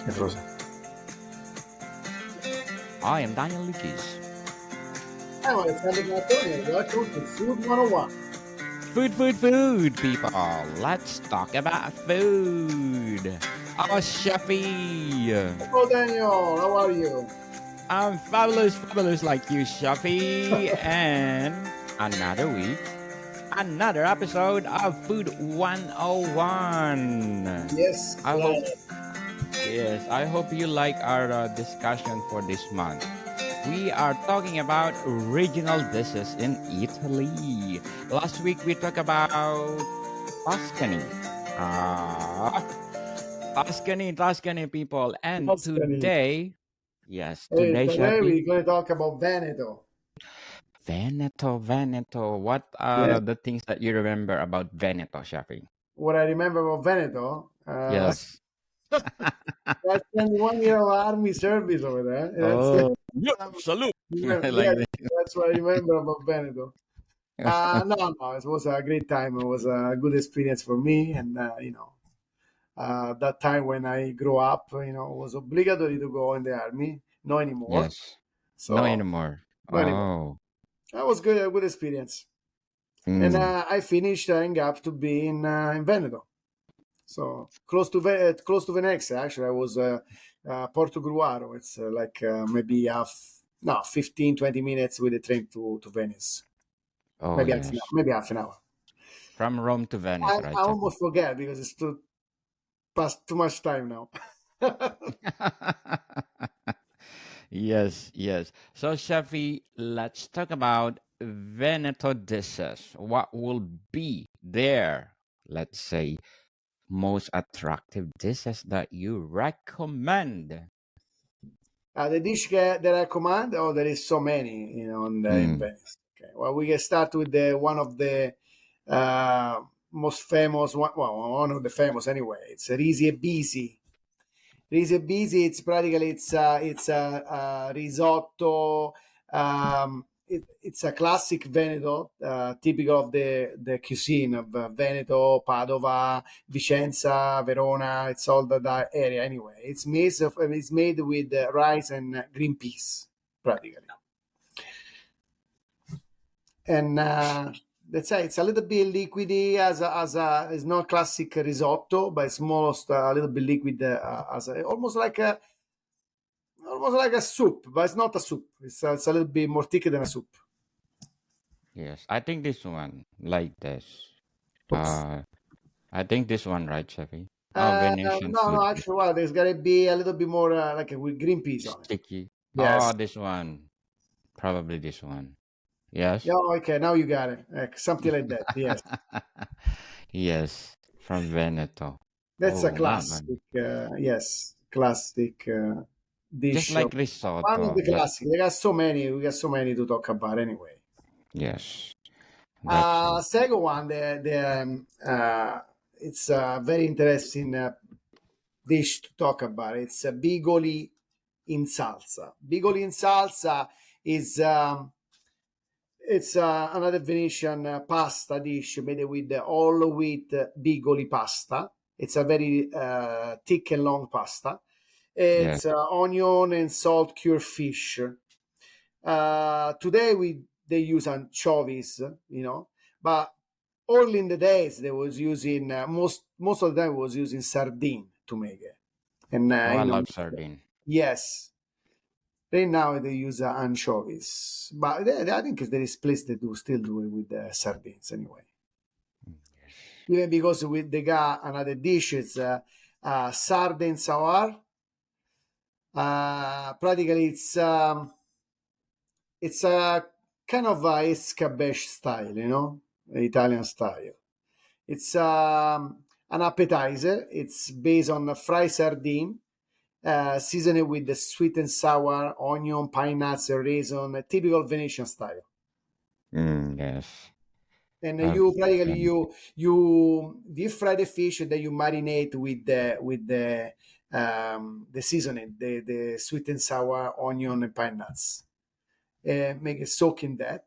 È frozen. I am Daniel Lucas. I'm Alessandro Panattoni, and welcome to Food 101. Food, people. Let's talk about food. Oh, Chefy. Hello, Daniel. How are you? I'm fabulous like you, Chefy. And another week, another episode of Food 101. Yes, I hope, glad. yes, I hope you like our discussion for this month. We are talking about regional dishes in Italy. Last week we talked about Tuscany. Ah, Tuscany people. And Tuscany. today, yes, Hey, today, today Chefy, we're going to talk about Veneto. Veneto. What are Yes. the things that you remember about Veneto, Chefy? What I remember about Veneto, Yes. I spent 1 year of army service over there. Oh, yep, salute. I like Yes, that. that's what I remember about Veneto. No, it was a great time. It was a good experience for me, and that time when I grew up, it was obligatory to go in the army. No anymore. Yes. No So anymore. no anymore. Oh. That was good, a good experience. And Mm. I finished hang up to be in Veneto, so close to Venezia. Actually, I was Porto Gruaro. It's maybe 15, 20 minutes with the train to Venice. Oh, Maybe yes. half an hour. From Rome to Venice, I right, Chefy? almost forget because it's past too much time now. Yes. So, Chefy, let's talk about Veneto dishes. What will be there, let's say, most attractive dishes that you recommend? The dish that I command, oh, there is so many, in Venice. Okay, well, we can start with one of the most famous one. Well, one of the famous anyway. It's Risi e Bisi. Risi e Bisi. It's a risotto. It's a classic Veneto, typical of the cuisine of Veneto, Padova, Vicenza, Verona. It's all that area anyway. It's made with rice and green peas, practically. And let's say it's a little bit liquidy it's not classic risotto, but it's most a little bit liquid almost like a soup, but it's not a soup. It's a little bit more thicker than a soup. Yes, I think this one, like this. Oops. I think this one, right, Chefy? Oh, Venetian No, food. actually, well, there's got to be a little bit more with green peas on it. Sticky. Yes. Oh, this one. Probably this one. Yes? Yeah, okay, now you got it. Something like that. Yes. Yes, from Veneto. That's a Oh, that one. classic, yes, classic dish. Just like One of risotto. the classic. We got so many to talk about anyway. Yes, that's Second one, it's a very interesting dish to talk about. It's bigoli in salsa. Bigoli in salsa is it's another Venetian pasta dish made with all wheat bigoli pasta. It's a very thick and long pasta. It's onion and salt cured fish. Today they use anchovies, but early in the days they was using most of them was using sardine to make it. And I love sardine. yes, right now they use anchovies, but I think there is place that still do it with sardines anyway. Even because they got another dish, it's sardine sour. Practically, it's a kind of a escabeche style, Italian style. It's an appetizer. It's based on a fried sardine, seasoned with the sweet and sour onion, pine nuts, and raisin, a typical Venetian style. Yes. And you deep fry the fish, and then you marinate with the seasoning, the sweet and sour onion and pine nuts. Make it soak in that,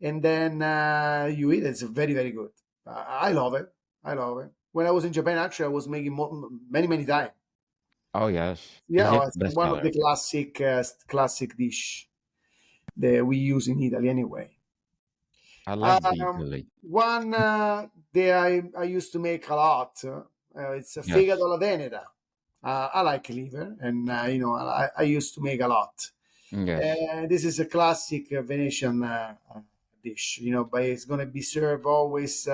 and then you eat it. It's very, very good. I love it. When I was in Japan, actually, I was making many times. Oh yes. Is Yeah, it it's one of bestseller? the classic dish that we use in Italy anyway. I love Um, beefily. one that I used to make a lot. It's a fegato Yes. alla veneta. I like liver, and I used to make a lot. Yes. This is a classic Venetian dish, but it's going to be served always.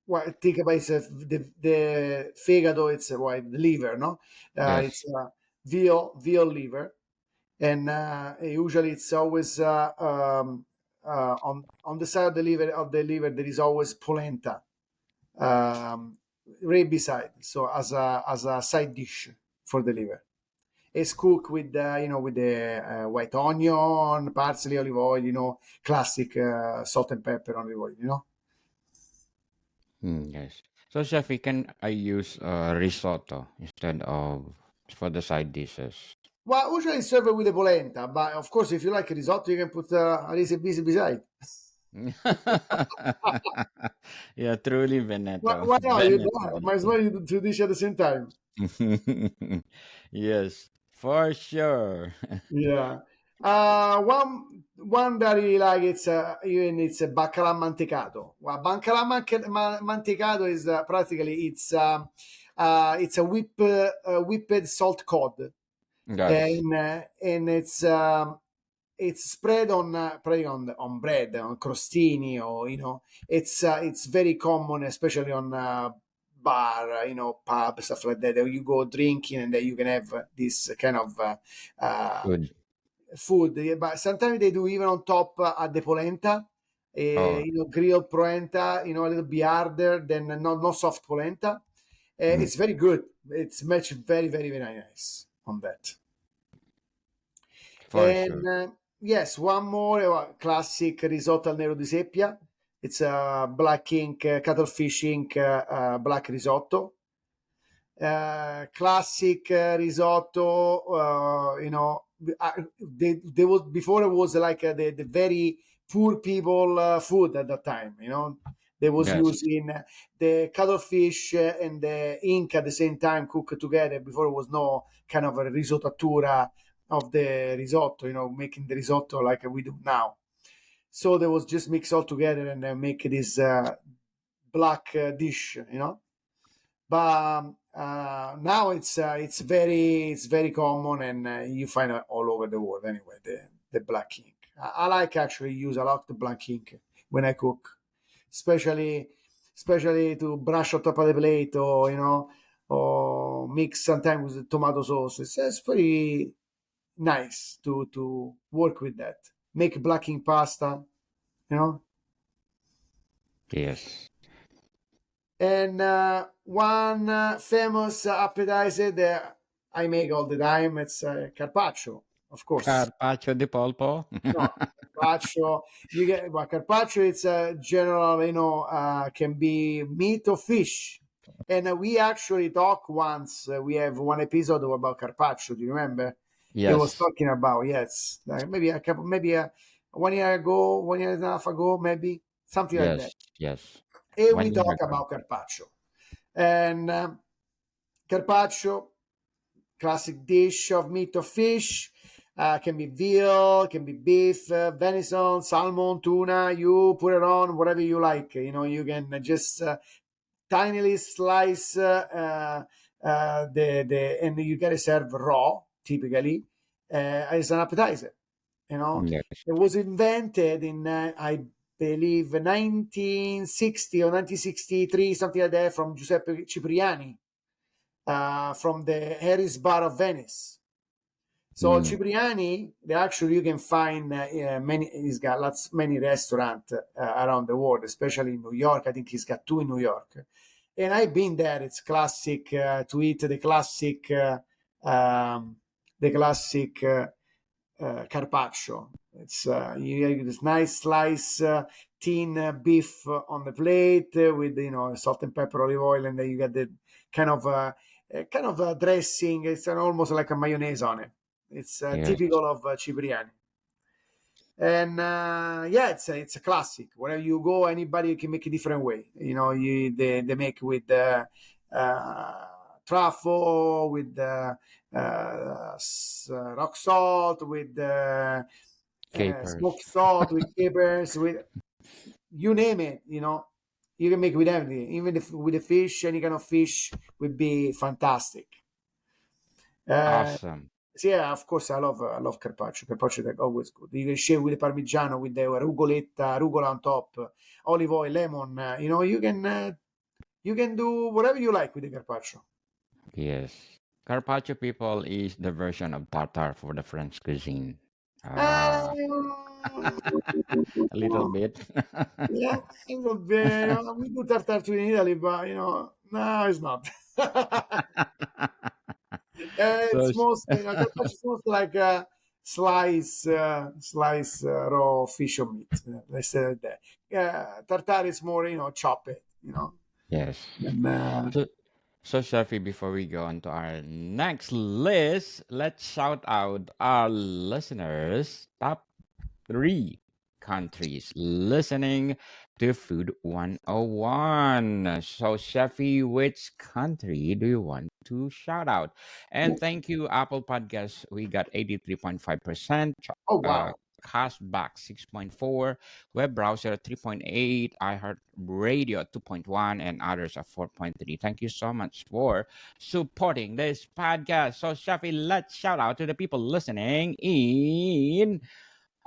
Well, think about it, the fegato. It's the liver, no? It's Yes. veal liver, and usually it's always on the side of the liver there is always polenta, um, right beside, so as a side dish for the liver. It's cooked with with the white onion, parsley, olive oil, classic salt and pepper olive oil. Yes. So, chef, we can I use risotto instead of for the side dishes. Well, usually it's served with the polenta, but of course, if you like risotto, you can put a riso bisi beside. Yeah, truly Veneto. Why not? You Veneto. might as well do two dishes at the same time. Yes, for sure. Yeah. One that I really like, it's a baccalà mantecato. Well, baccalà mantecato is practically it's a whipped salt cod, Yes, and it's spread on probably on bread, on crostini, or it's very common, especially on bar, pub, stuff like that. You go drinking, and then you can have this kind of uh, good. food. Yeah, but sometimes they do even on top at the polenta, Oh, grilled polenta, a little bit harder than not soft polenta. mm, It's very good. It's matched very, very, very nice on that. for sure. And yes, one more classic risotto al nero di seppia. It's a black ink, cuttlefish ink, black risotto. Classic risotto. They was before it was like the very poor people food at that time. They was Yes, using the cuttlefish and the ink at the same time cooked together. Before it was no kind of a risottatura of the risotto. Making the risotto like we do now. So they was just mix all together and make this black dish. But now it's very common, and you find it all over the world anyway. The black ink. I like actually use a lot the black ink when I cook, especially to brush on top of the plate, or or mix sometimes with the tomato sauce. It's pretty nice to work with that. Make black ink pasta, you know. yes. And one famous appetizer that I make all the time, it's carpaccio, of course. Carpaccio di polpo. No, carpaccio. You get well, carpaccio. It's a general, can be meat or fish. And we actually talk once. We have one episode about carpaccio. Do you remember? It was Yes, talking about, yes, maybe a couple, maybe 1 year ago, 1 year and a half ago, maybe something like that. yes, yes. And we One year talk ago. about carpaccio. And carpaccio, classic dish of meat or fish. Can be veal, can be beef, venison, salmon, tuna. You put it on whatever you like. You can just tinily slice and you get it served raw, typically, as an appetizer. Yes, It was invented in I believe 1960 or 1963, something like that, from Giuseppe Cipriani, from the Harris Bar of Venice. So mm, Cipriani, actually you can find many. He's got many restaurants around the world, especially in New York. I think he's got two in New York, and I've been there. It's classic to eat um, the classic carpaccio. It's you get this nice slice thin beef on the plate with salt and pepper, olive oil, and then you get the kind of dressing. It's almost like a mayonnaise on it. It's yes, typical of Cipriani. And yeah, it's a classic. Wherever you go, anybody can make a different way. They make with truffle, with rock salt, with Capers. smoked salt, with capers, with you name it. You can make with everything. Even if with the fish, any kind of fish would be fantastic. Awesome. So yeah, of course, I love carpaccio. Carpaccio is like always good. You can share with the parmigiano, with the rucola on top, olive oil, lemon. You can do whatever you like with the carpaccio. Yes. Carpaccio people is the version of tartar for the French cuisine. Ah, Um, a little bit. yeah, a little bit. We do tartare in Italy, but no, it's not. So, It's mostly, carpaccio is mostly like a slice raw fish or meat. Let's say like that. Tartare is more, chop it. yes. And So, so Shafi, before we go on to our next list, let's shout out our listeners. Top three countries listening to Food 101. So, Shafi, which country do you want to shout out? And thank you, Apple Podcasts. We got 83.5%. oh Uh, wow, Castback 6.4, web browser 3.8, iHeart Radio 2.1, and others are 4.3. Thank you so much for supporting this podcast. So, Shafi, let's shout out to the people listening in.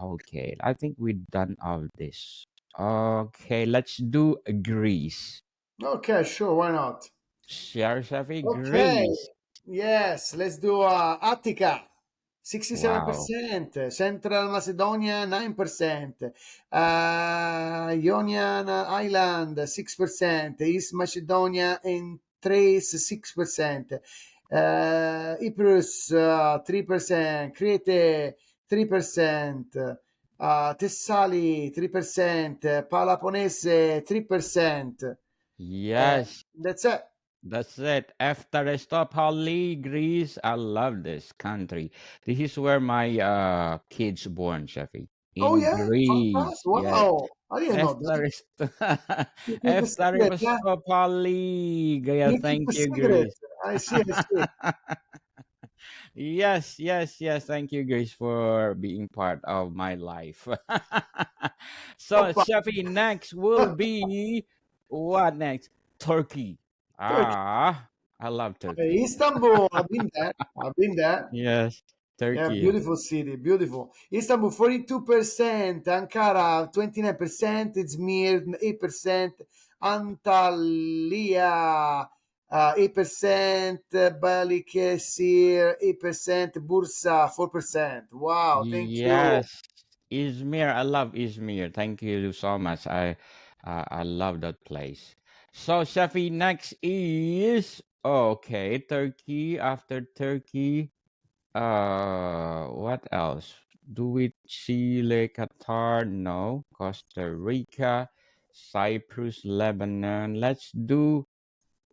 Okay, I think we're done of this. Okay, let's do Greece. okay, sure, why not? Share Shafi, Okay, Greece. yes, let's do Attica, Wow. 67%, Central Macedonia, 9%, Ionian Island, 6%, East Macedonia and Thrace, 6%, Cyprus, 3%, Crete, 3%, Thessaly, 3%, Peloponnese, 3%. Yes, That's it. that's it. Eftaristopoli, Greece. I love this country. This is where my kids born, Shafi. Oh In yeah, fantastic! Greece. Yes. Wow, I didn't know that. Eftarist You keep a secret, yeah? Eftaristopoli. Yeah, You keep thank a you, secret. Greece. I see, I see. Yes, yes, yes. Thank you, Grace, for being part of my life. So, Oppa. Shafi, next will be what next? Turkey. Turkey. Ah, I love Turkey. Istanbul, I've been there. I've been there. Yes, Yeah, Turkey. beautiful city, beautiful. Istanbul, 42%, Ankara, 29%, Izmir, 8%, Antalya, 8%, Balıkesir, 8%, Bursa, 4%. Wow, thank you. Yes, Izmir. I love Izmir. Thank you so much. I love that place. So, Shafi, next is okay, Turkey. After Turkey. What else? Do we Chile, Qatar? No. Costa Rica, Cyprus, Lebanon. Let's do,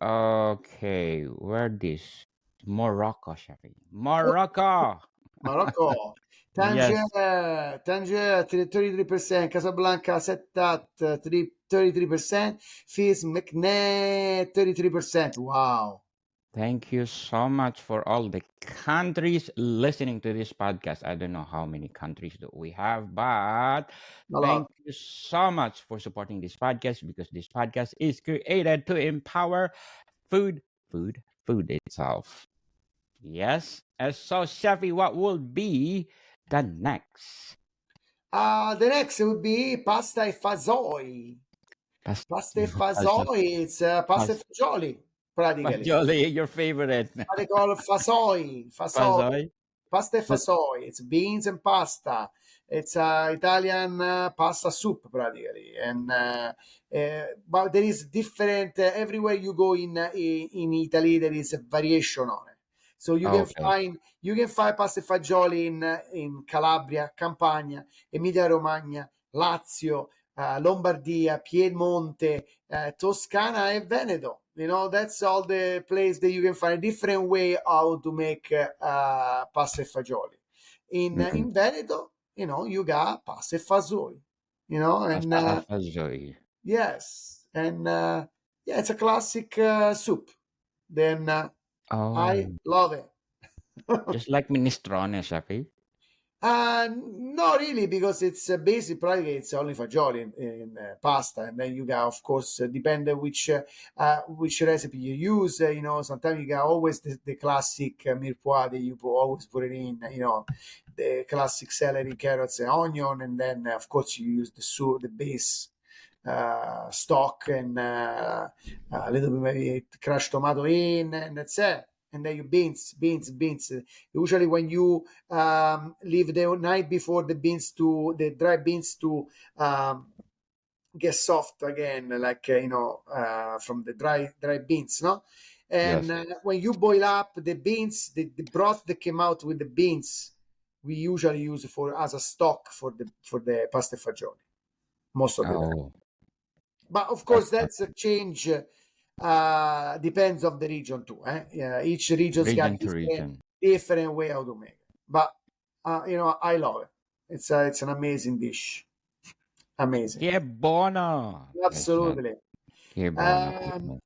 okay, where this? Morocco, Shafi. Morocco! Morocco, Yes. Tangier 33%, Casablanca Settat 33%, Fez McNair 33%. Wow, Thank you so much for all the countries listening to this podcast. I don't know how many countries that we have, but a lot. thank you so much for supporting this podcast because this podcast is created to empower food, food itself. Yes. And so, Shafi, what will be the next? The next would be pasta e fagioli. Pas- Pasta e pas- fagioli, it's pasta e pas- fagioli, practically. Fagioli, your favorite. What they call fasoi, fasoi, Fazoi? pasta e Fa- fasoi. It's beans and pasta. It's Italian pasta soup practically, and but there is different everywhere you go in Italy. There is a variation on it. So Okay. you can find pasta e fagioli in Calabria, Campania, Emilia Romagna, Lazio, Lombardia, Piemonte, Toscana, and Veneto. That's all the place that you can find a different way how to make pasta e fagioli. In Mm-mm. Veneto, you got pasta e fagioli. And Pasta a fazoi. yes, and yeah, it's a classic soup. Then I Oh, love it. just like minestrone, Shafi. Not really, because it's basic. Probably it's only fagioli in pasta, and then you got, of course, depend which recipe you use. Sometimes you got always the classic mirepoix that you always put it in. The classic celery, carrots, and onion, and then of course you use the base stock and a little bit maybe crushed tomato in, and that's it. And then you beans. Usually, when you leave the night before the dry beans to get soft again, like from the dry beans, no. And Yes. when you boil up the beans, the broth that came out with the beans, we usually use for as a stock for the pasta e fagioli most of the time. Oh, But of that's course, that's a change. Depends of the region too. Yeah, each region's got region to region. different way how to make it. But I love it. It's an amazing dish. Amazing. Que buono. It's not Absolutely. que buono, Um, people.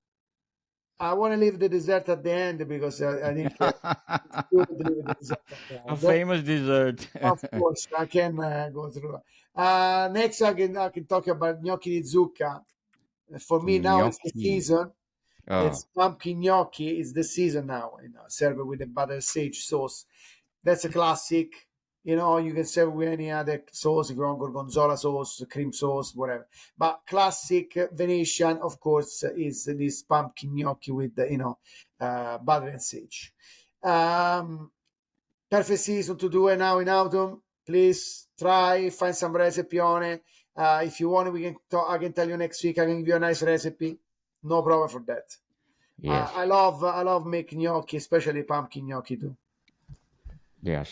I want to leave the dessert at the end because I think it's good to leave the dessert at the A end. famous dessert. Of course, I can go through. Next, I can talk about gnocchi di zucca. For me now, it's the Gnocchi. season. Oh, It's pumpkin gnocchi. It's the season now. Serve it with the butter sage sauce. That's a classic. You can serve with any other sauce, if you want gorgonzola sauce, cream sauce, whatever. But classic Venetian, of course, is this pumpkin gnocchi with butter and sage. Um, Perfect season to do it now in autumn. Please try, find some recipe on it. If you want, we can talk. I can tell you next week. I can give you a nice recipe. No problem for that. yes. I love making gnocchi, especially pumpkin gnocchi too. Yes.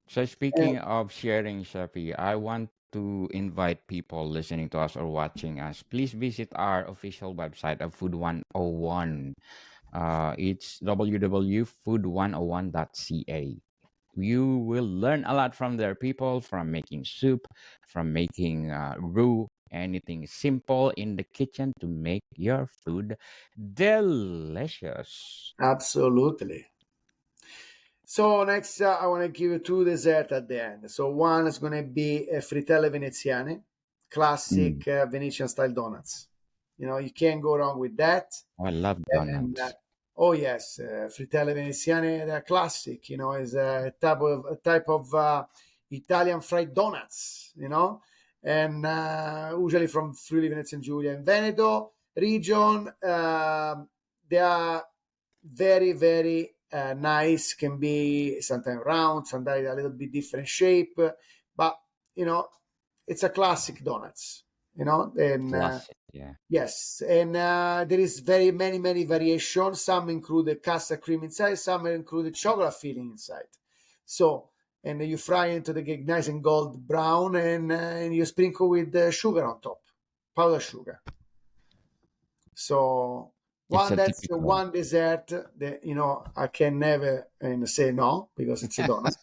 So speaking of sharing, Shafi, I want to invite people listening to us or watching us. Please visit our official website of Food 101. It's www.food101.ca. You will learn a lot from their people, from making soup, from making roux, anything simple in the kitchen to make your food delicious. Absolutely. So next, I want to give you two dessert at the end. So one is going to be frittelle veneziane, Mm. classic Venetian style donuts. You can't go wrong with that. I love And donuts. oh yes, frittelle veneziane, they're classic. Is a type of Italian fried donuts. And usually from Friuli Venezia Giulia and Veneto region. They are very very nice. Can be sometimes round, sometimes a little bit different shape, but you know it's a classic donuts. And Classic, yeah. yes, and there is very many variations. Some include custard cream inside, some include chocolate filling inside. So, and you fry into the cake nice and gold brown, and you sprinkle with sugar on top, powdered sugar. So It's one a that's the typical. one dessert that I can never say no because it's a donut.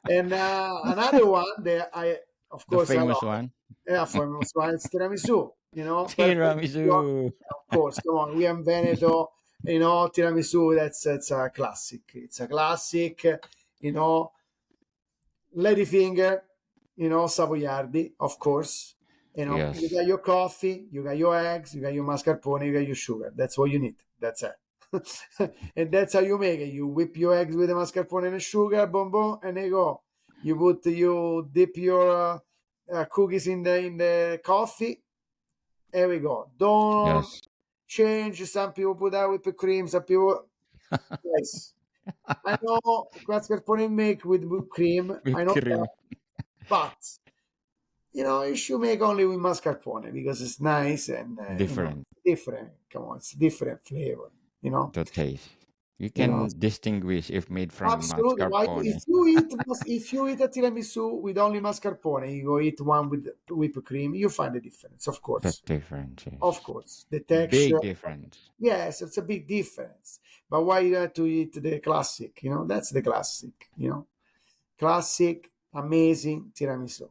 And another one that of The course, I famous love. one. Yeah, for most one it's tiramisu. Perfect. Tiramisu. Of course, come on, we are in Veneto. Tiramisu. That's a classic. It's a classic. You know, Ladyfinger, Savoiardi, of course. You Yes. got your coffee, you got your eggs, you got your mascarpone, you got your sugar. That's what you need. That's it. And that's how you make it. You whip your eggs with the mascarpone and sugar, boom, boom, and they go. You dip your cookies in the coffee. There we go. Don't Yes. change. Some people put out whipped cream. Some people, yes. I know mascarpone make with whipped cream. I Whipped know that, cream. but you should make only with mascarpone because it's nice and Different. different. Come on, it's different flavor. You know, The taste. You you know. can distinguish if made from Absolutely. Why? mascarpone. If you eat a tiramisu with only mascarpone, you go eat one with whipped cream, you find the difference. Of The course, difference of is course, the big texture. difference. Yes, it's a big difference. But why you have to eat the classic? That's the classic. Classic, amazing tiramisu.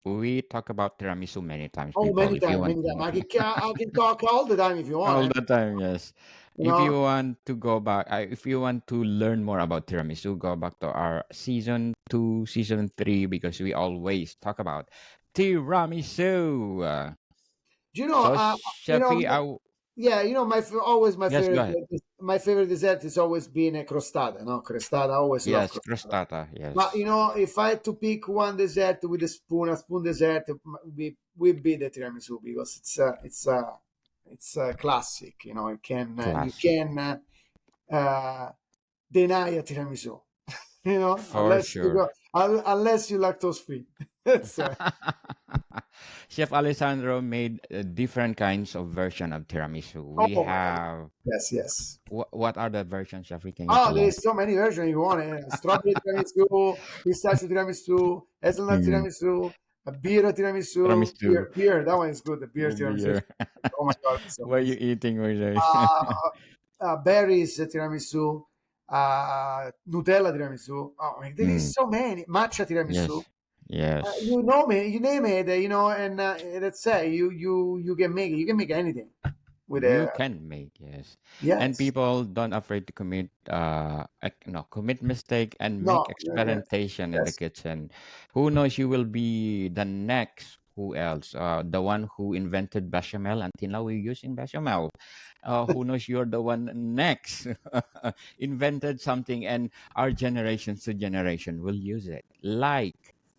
we talk about tiramisu many times, Oh, people. many If you times, want many to times. know. I can talk all the time if you want. All Eh? the time, yes. You If you know, want to go back, if you want to learn more about tiramisu, go back to our season 2, season 3, because we always talk about tiramisu. do you know? So, You know, Chefy, yeah. You know, always my yes, go favorite. ahead. My favorite dessert has always been a crostata. No, crostata. I always love Yes, crostata. crostata, But you yes. know, if I had to pick one dessert with a spoon dessert would be the tiramisu because it's a classic. You know, you Classic. can deny a tiramisu. You know, For sure. unless you lactose free. That's Chef Alessandro made different kinds of version of tiramisu. We oh my god. have Yes, yes. what are the versions, Chef? Can you Oh, tell us? there's so many versions you want. Strawberry tiramisu, pistachio tiramisu, hazelnut Mm, tiramisu, a beer tiramisu, tiramisu. beer. That one is good. The beer tiramisu. Beer. Oh my god, it's What are you amazing. eating with those? Uh, berries tiramisu, Nutella tiramisu. Oh, there is Mm, so many. Matcha tiramisu. yes. Yes. You know me, you name it, you know, and let's say you can make it. You can make anything with You a can make, yes. And yes. people don't afraid to commit commit mistake and No, make yes, experimentation in the yes. kitchen. Who knows, you will be the next, who else? The one who invented bechamel. Until now we're using bechamel. Who knows, you're the one next invented something, and our generation to generation will use it. Like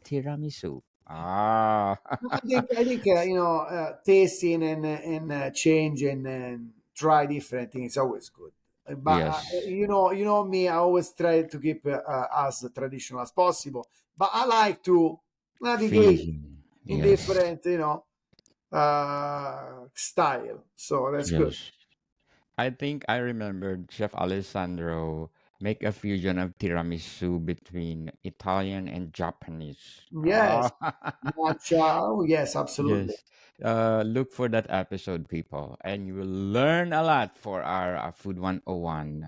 tiramisu. Ah. I think you know, tasting and changing and try different things is always good. But Yes. you know me. I always try to keep as traditional as possible. But I like to navigate Fusion. in Yes. different, you know, style. So that's good. Yes. I think I remembered Chef Alessandro make a fusion of tiramisu between Italian and Japanese. Yes, Ah, matcha. Oh, yes, absolutely. yes. Look for that episode, people, and you will learn a lot for our Food 101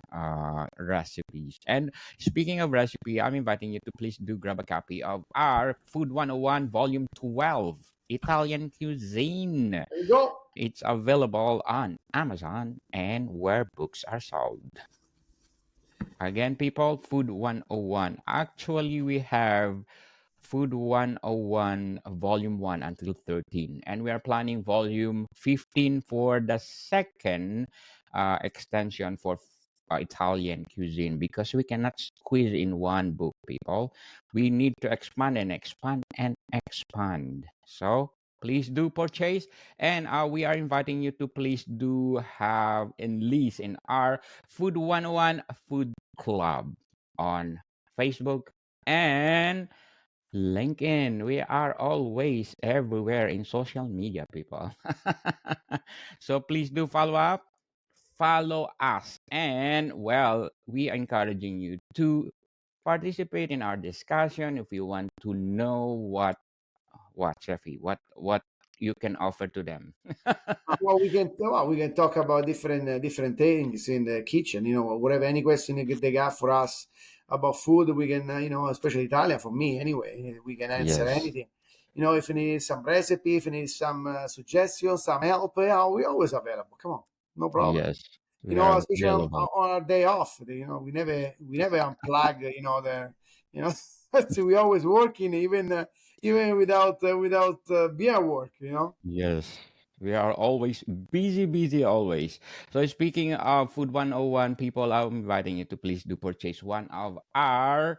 recipes. And speaking of recipe, I'm inviting you to please do grab a copy of our Food 101 Volume 12, Italian Cuisine. There you go. It's available on Amazon and where books are sold. Again, people, Food 101. Actually, we have Food 101 Volume 1 until 13. And we are planning Volume 15 for the second extension for Italian cuisine, because we cannot squeeze in one book, people. We need to expand and expand and expand. So please do purchase. And we are inviting you to please do have enlist in our Food 101 Food Club on Facebook and LinkedIn. We are always everywhere in social media, people. So please do follow us. And well, we are encouraging you to participate in our discussion if you want to know what Chefy, what you can offer to them. Well, we can talk about different things in the kitchen. You know, whatever any question they got for us about food, we can you know, especially Italian for me anyway. We can answer Yes. anything. You know, if you need some recipe, if you need some suggestions, some help, yeah, we always available. Come on, no problem. Yes. You We know, are especially available. on our day off. You know, we never unplug. You know, you know, so we always working even without being at work. You know. Yes, we are always busy, busy always. So speaking of Food 101, people, I'm inviting you to please do purchase one of our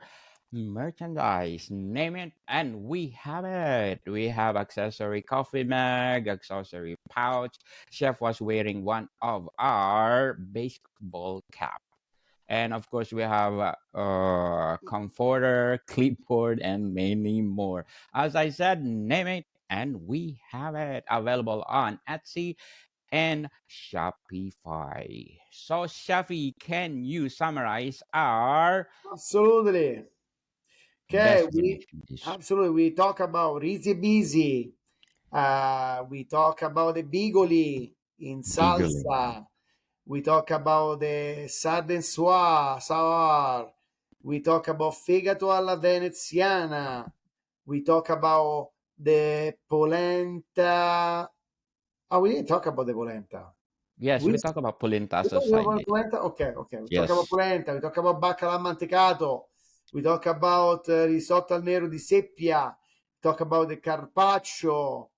merchandise. Name it, and we have it. We have accessory coffee mug, accessory pouch. Chef was wearing one of our baseball cap. And of course, we have comforter, clipboard, and many more. As I said, name it, and we have it available on Etsy and Shopify. So, Shafi, can you summarize our Absolutely. Okay, we destination dish? absolutely we talk about Rizzi Busy. We talk about the bigoli in Bigling. salsa. We talk about the sarden sour. We talk about fegato alla veneziana. We talk about the polenta. Oh, we didn't talk about the polenta. Yes, We, we talk about polenta we as a talk side about dish. polenta. Okay, okay. We talk about Yes. polenta. We talk about baccalà mantecato. We talk about risotto al nero di seppia. We talk about the carpaccio.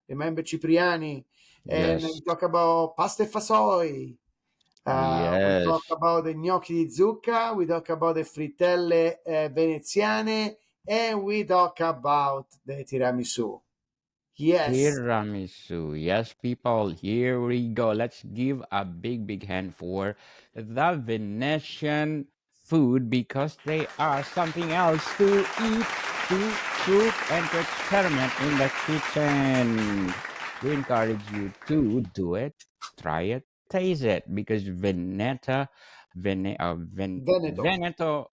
Remember Cipriani? And Yes. we talk about pasta e fasoi. We talk Yes. about the gnocchi di zucca. We talk about the frittelle veneziane. And we talk about the tiramisu. Yes. Tiramisu. Yes, people, here we go. Let's give a big, big hand for the Venetian food because they are something else to eat, to cook, and to experiment in the kitchen. We encourage you to do it, try it, taste it because Veneto. Veneto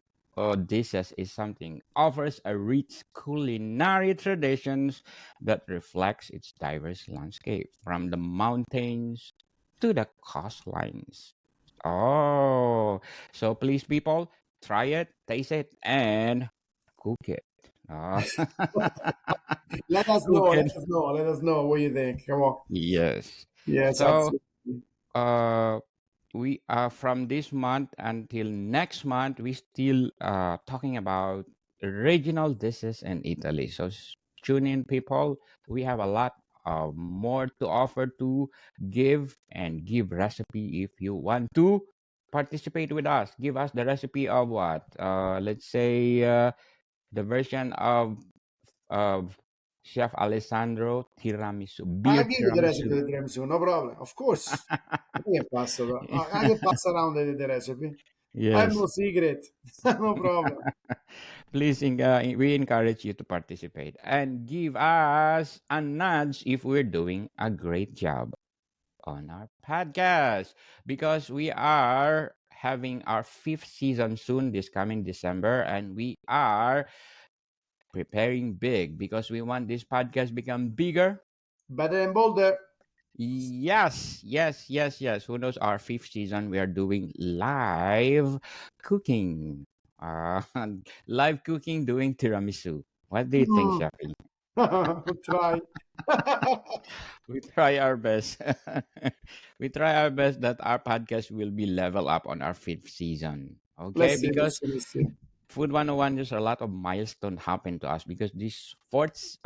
dishes is something offers a rich culinary traditions that reflects its diverse landscape from the mountains to the coastlines. Oh, so please, people, try it, taste it, and cook it. Oh. Let us know. Cook Let it. us know. Let us know what you think. Come on. Yes. Yes, So, absolutely. uh, we are from this month until next month we still talking about regional dishes in Italy, so tune in, people. We have a lot more to offer to give recipe. If you want to participate with us, give us the recipe of what, let's say, the version of Chef Alessandro tiramisu, beer I'll give you the recipe tiramisu. of the tiramisu. No problem. Of course. I can pass around the recipe. I have no Yes. secret. No problem. Please, we encourage you to participate and give us a nudge if we're doing a great job on our podcast because we are having our fifth season soon this coming December, and we are preparing big because we want this podcast become bigger. Better and bolder. Yes, yes, yes, yes. Who knows? Our fifth season, we are doing live cooking. Live cooking, doing tiramisu. What do you think, Mm. Shafi? We'll try. We try our best. We try our best that our podcast will be level up on our fifth season. Okay, Let's see. Let's because see. Let's see. Food 101, there's a lot of milestone happen to us because this fourth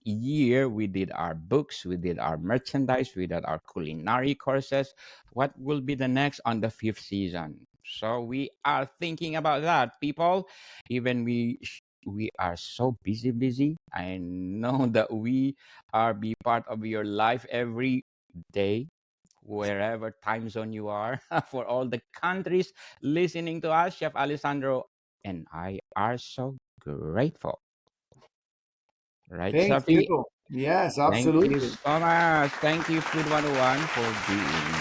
year we did our books, we did our merchandise, we did our culinary courses. What will be the next on the fifth season? So we are thinking about that, people. Even we are so busy. I know that we are be part of your life every day, wherever time zone you are. For all the countries listening to us, Chef Alessandro and I are so grateful. Right, Thank Shafi? you. Yes, Thank you absolutely. so much. Thank you, Food 101, for being,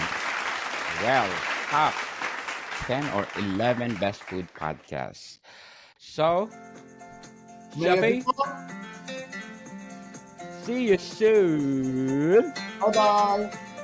well, top 10 or 11 best food podcasts. So, Mega Shafi, people. see you soon. Bye bye.